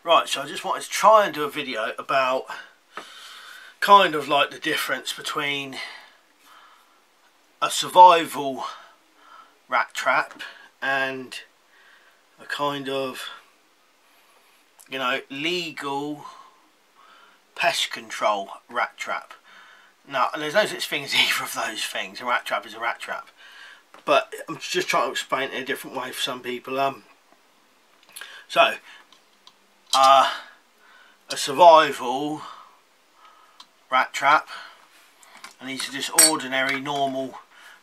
Right, so I just wanted to try and do a video about kind of like the difference between a survival rat trap and a kind of, you know, legal pest control rat trap. Now, there's no such thing as either of those things. A rat trap is a rat trap. But I'm just trying to explain it in a different way for some people. A survival rat trap, and these are just ordinary normal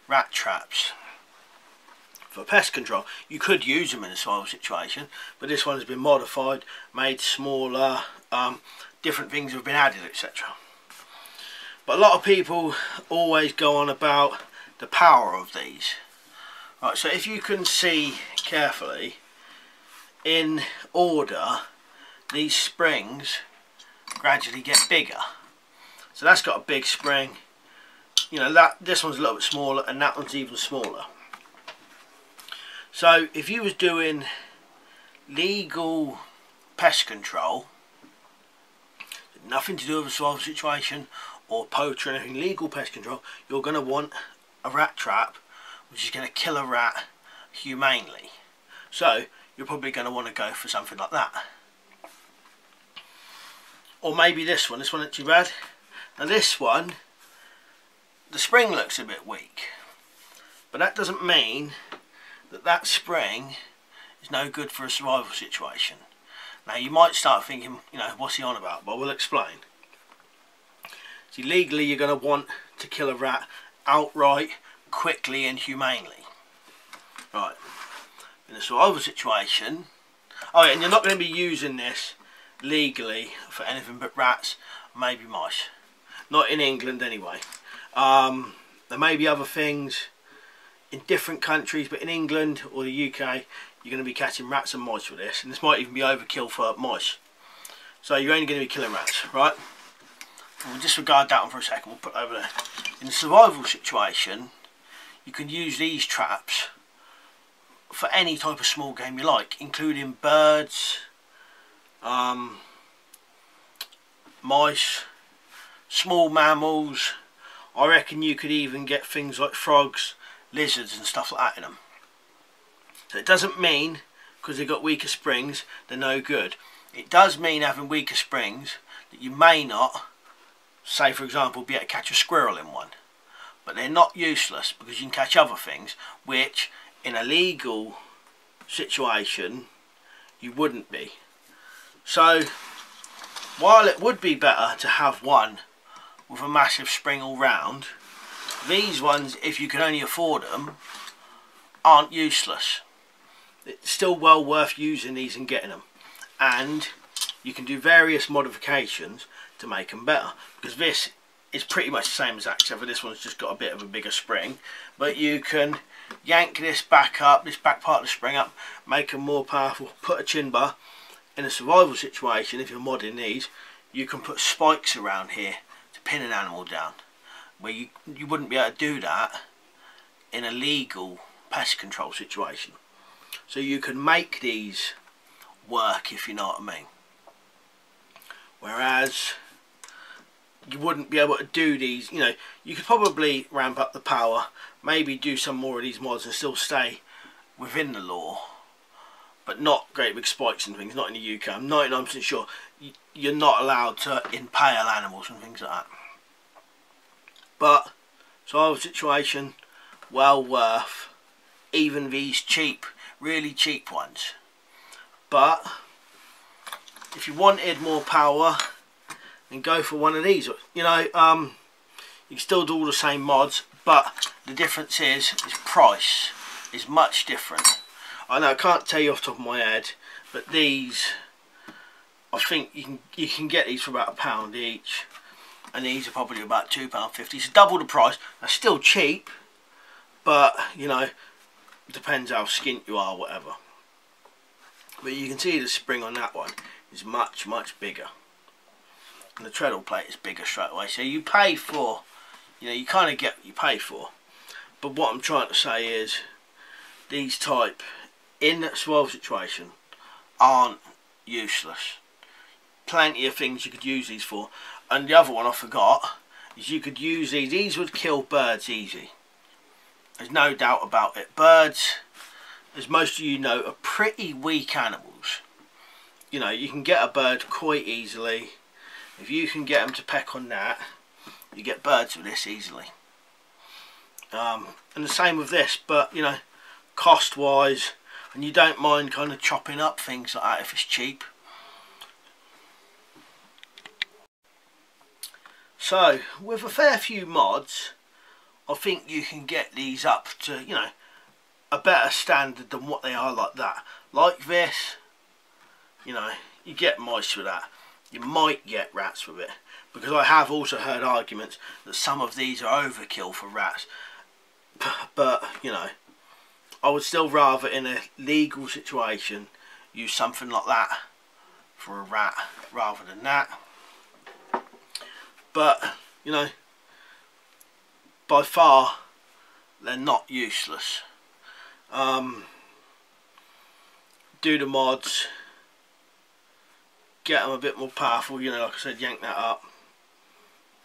rat traps for pest control. You could use them in a survival situation, but this one has been modified, made smaller, different things have been added, etc. But a lot of people always go on about the power of these. Right, so if you can see carefully in order, these springs gradually get bigger. So that's got a big spring, you know, this one's a little bit smaller, and that one's even smaller. So if you was doing legal pest control, nothing to do with a survival situation or poacher or anything, legal pest control, you're going to want a rat trap which is going to kill a rat humanely. So you're probably going to want to go for something like that. Or maybe this one isn't too bad. Now this one, the spring looks a bit weak, but that doesn't mean that that spring is no good for a survival situation. Now you might start thinking, you know, what's he on about? But we'll explain. See, legally you're going to want to kill a rat outright, quickly and humanely. Right. In a survival situation, oh yeah, and you're not going to be using this legally for anything but rats, maybe mice. Not in England anyway. There may be other things in different countries, but in England or the UK you're going to be catching rats and mice with this, and this might even be overkill for mice. So you're only going to be killing rats, right? We'll disregard that one for a second, we'll put it over there. In a survival situation, you can use these traps for any type of small game you like, including birds, mice, small mammals. I reckon you could even get things like frogs, lizards and stuff like that in them. So it doesn't mean because they've got weaker springs they're no good. It does mean having weaker springs that you may not, say for example, be able to catch a squirrel in one. But they're not useless because you can catch other things which in a legal situation you wouldn't be. So while it would be better to have one with a massive spring all round, these ones, if you can only afford them, aren't useless. It's still well worth using these and getting them, and you can do various modifications to make them better, because this is pretty much the same as that, except for this one's just got a bit of a bigger spring. But you can yank this back up, this back part of the spring up, make them more powerful, put a chin bar. In a survival situation, if you're modding these, you can put spikes around here to pin an animal down, where you wouldn't be able to do that in a legal pest control situation. So you can make these work, if you know what I mean. Whereas you wouldn't be able to do these, you know, you could probably ramp up the power, maybe do some more of these mods and still stay within the law, but not great big spikes and things, not in the UK. I'm 99% sure you're not allowed to impale animals and things like that. But survival situation, well worth even these cheap, really cheap ones. But if you wanted more power, then go for one of these. You know, you can still do all the same mods, but the difference is price is much different. I know I can't tell you off the top of my head, but these, I think you can get these for about £1 each, and these are probably about £2.50. So double the price. They're still cheap, but you know, it depends how skint you are, whatever. But you can see the spring on that one is much bigger, and the treadle plate is bigger straight away. So you pay for, you know, you kind of get what you pay for. But what I'm trying to say is, these type in that survival situation aren't useless. plenty of things you could use these for. And the other one I forgot is you could use these. These would kill birds easy. There's no doubt about it. Birds, as most of you know, are pretty weak animals. You know, you can get a bird quite easily. If you can get them to peck on that, you get birds with this easily. And the same with this, but you know, cost wise, and you don't mind kind of chopping up things like that if it's cheap. So with a fair few mods, I think you can get these up to, you know, a better standard than what they are like that. Like this, you know, you get mice with that. You might get rats with it, because I have also heard arguments that some of these are overkill for rats. But you know, I would still rather, in a legal situation, use something like that for a rat rather than that. But you know, by far they're not useless. Do the mods, get them a bit more powerful, you know, like I said, yank that up.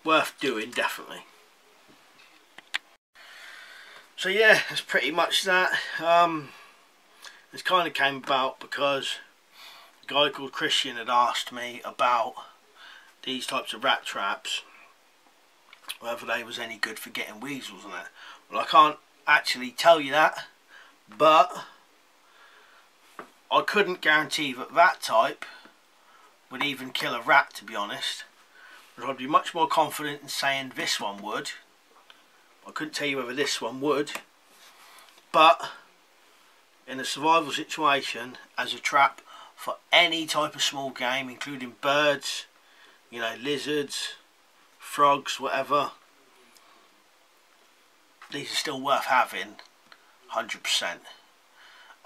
Worth doing, definitely. So yeah, that's pretty much that. This kind of came about because a guy called Christian had asked me about these types of rat traps, whether they was any good for getting weasels and that. Well, I can't actually tell you that, but I couldn't guarantee that that type would even kill a rat, to be honest. But I'd be much more confident in saying this one would. I couldn't tell you whether this one would, but in a survival situation, as a trap for any type of small game, including birds, you know, lizards, frogs, whatever, these are still worth having, 100%.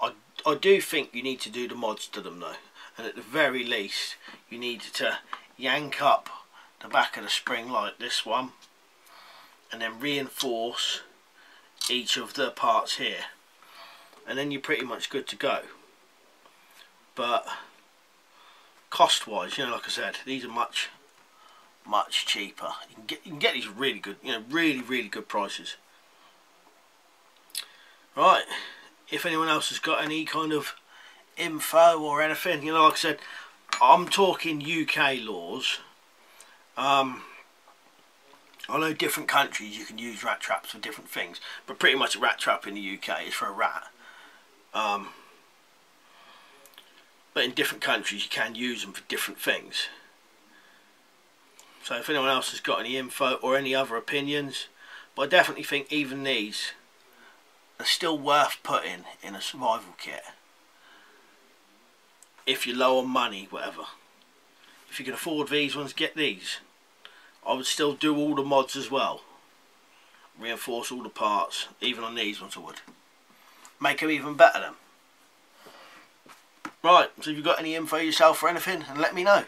I do think you need to do the mods to them though, and at the very least you need to yank up the back of the spring like this one, and then reinforce each of the parts here, and then you're pretty much good to go. But cost wise, you know, like I said, these are much cheaper. You can get these really good, you know, really good prices. Right, if anyone else has got any kind of info or anything, you know, like I said, I'm talking UK laws. I know different countries you can use rat traps for different things, but pretty much a rat trap in the UK is for a rat. But in different countries you can use them for different things. So if anyone else has got any info or any other opinions, but I definitely think even these are still worth putting in a survival kit. If you're low on money, whatever. If you can afford these ones, get these. I would still do all the mods as well. Reinforce all the parts, even on these ones I would. Make them even better then. Right, so if you've got any info yourself or anything, and let me know.